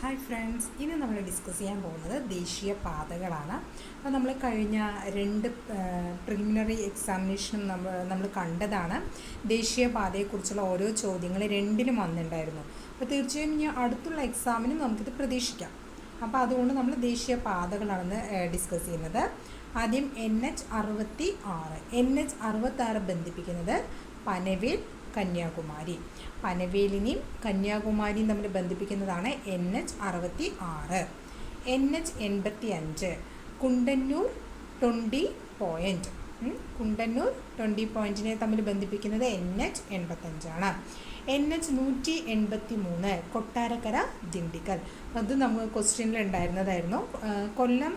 Hi friends, ഇന്ന് നമ്മൾ discuss ചെയ്യാൻ പോകുന്നത് ദേശീയ പാതകളാണ്. അപ്പോൾ നമ്മൾ കഴിഞ്ഞ രണ്ട് പ്രിലിമിനറി എക്സാമിനേഷനും നമ്മൾ കണ്ടതാണ്. ദേശീയ പാതയെക്കുറിച്ചുള്ള ഓരോ ചോദ്യങ്ങൾ രണ്ടിലും വന്നിട്ടുണ്ടായിരുന്നു. അപ്പോൾ തീർച്ചയായും ഇനി അടുത്തുള്ള എക്സാമിനും നമുക്കിത് പ്രതീക്ഷിക്കാം. അപ്പോൾ അതുകൊണ്ട് നമ്മൾ ദേശീയ പാതകളാണെന്ന് ഡിസ്കസ് ചെയ്യുന്നത്. ആദ്യം NH66. NH66 ബന്ധിപ്പിക്കുന്നത് പനവേൽ കന്യാകുമാരി. പനവേലിനെയും കന്യാകുമാരിയും തമ്മിൽ ബന്ധിപ്പിക്കുന്നതാണ് NH66. NH85 Kundannoor 20 point. Kundannoor 20 പോയിൻറ്റിനെ തമ്മിൽ ബന്ധിപ്പിക്കുന്നത് NH85 ആണ്. NH183 കൊട്ടാരക്കര ദിണ്ടിക്കൽ. അത് നമുക്ക് ക്വസ്റ്റ്യനിൽ ഉണ്ടായിരുന്നതായിരുന്നു. കൊല്ലം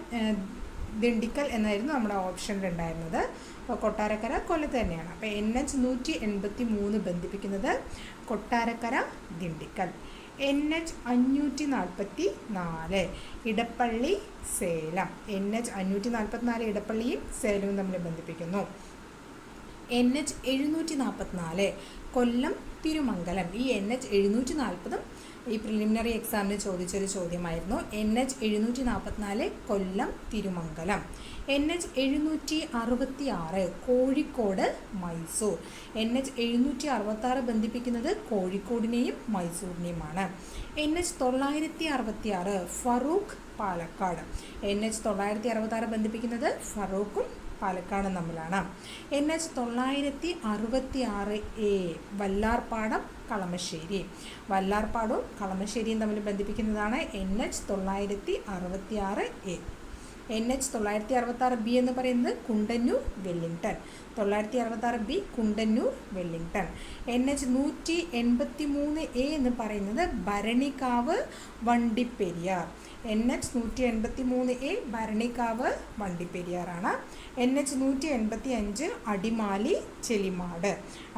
ദിണ്ടിക്കൽ എന്നായിരുന്നു നമ്മുടെ ഓപ്ഷനിൽ ഉണ്ടായിരുന്നത്. അപ്പോൾ കൊട്ടാരക്കര കൊല്ലത്ത് തന്നെയാണ്. അപ്പോൾ NH183 ബന്ധിപ്പിക്കുന്നത് കൊട്ടാരക്കര ദിണ്ടിക്കൽ. NH544 ഇടപ്പള്ളി സേലം. NH544 ഇടപ്പള്ളിയും സേലവും തമ്മിൽ ബന്ധിപ്പിക്കുന്നു. NH744 കൊല്ലം തിരുമംഗലം. ഈ NH740 ഈ പ്രിലിമിനറി എക്സാമിന് ചോദിച്ചൊരു ചോദ്യമായിരുന്നു. NH744 Kollam Thirumangalam. NH766 Kozhikode Mysore. NH766 ബന്ധിപ്പിക്കുന്നത് കോഴിക്കോടിനെയും മൈസൂരിനെയുമാണ്. NH966 ഫറൂഖ് പാലക്കാട്. NH966 ബന്ധിപ്പിക്കുന്നത് ഫറൂഖും പാലക്കാടും തമ്മിലാണ്. NH966A വല്ലാർപാടം കളമശ്ശേരി. വല്ലാർപാടവും കളമശ്ശേരിയും തമ്മിൽ ബന്ധിപ്പിക്കുന്നതാണ് NH966A. NH966B എന്ന് പറയുന്നത് Kundannoor Wellington. 966B Kundannoor Wellington. NH183A എന്ന് പറയുന്നത് ഭരണിക്കാവ് വണ്ടിപ്പെരിയാർ. NH183A ഭരണിക്കാവ് വണ്ടിപ്പെരിയാറാണ്. NH185 അടിമാലി ചെലിമാട്.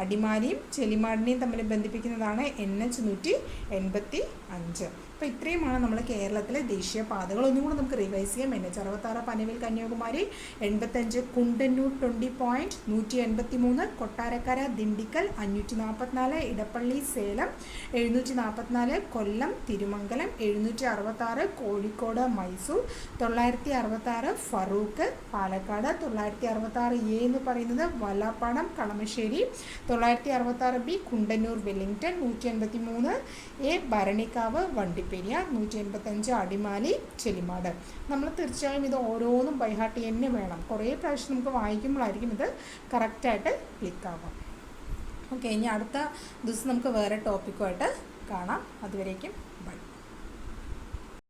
അടിമാലിയും ചെലിമാടിനെയും തമ്മിൽ ബന്ധിപ്പിക്കുന്നതാണ് NH185. അപ്പോൾ ഇത്രയുമാണ് നമ്മൾ കേരളത്തിലെ ദേശീയ പാതകൾ. ഒന്നും കൂടെ നമുക്ക് റിവൈസ് ചെയ്യാം. NH66 Panvel Kanyakumari, 85 Kundannoor 20 point, 183 Kottarakkara Dindigul, 544 Edappally Salem, 744 Kollam Thirumangalam, 766 Kozhikode Mysore, 966 Farook Palakkad, 966A എന്ന് പറയുന്നത് Vallarpadam Kalamassery, 966B Kundannoor Wellington, 183A Bharanikkavu Vandiperiyar, 185 Adimali Chelimad. നമ്മൾ തീർച്ചയായും ഇത് ഓരോന്നും ബൈഹാർട്ട് തന്നെ വേണം. കുറേ പ്രാവശ്യം നമുക്ക് വായിക്കുമ്പോഴായിരിക്കും ഇത് കറക്റ്റായിട്ട് ക്ലിക്കാവാം. ഓക്കെ, ഇനി അടുത്ത ദിവസം നമുക്ക് വേറെ ടോപ്പിക്കുമായിട്ട് കാണാം. അതുവരേക്കും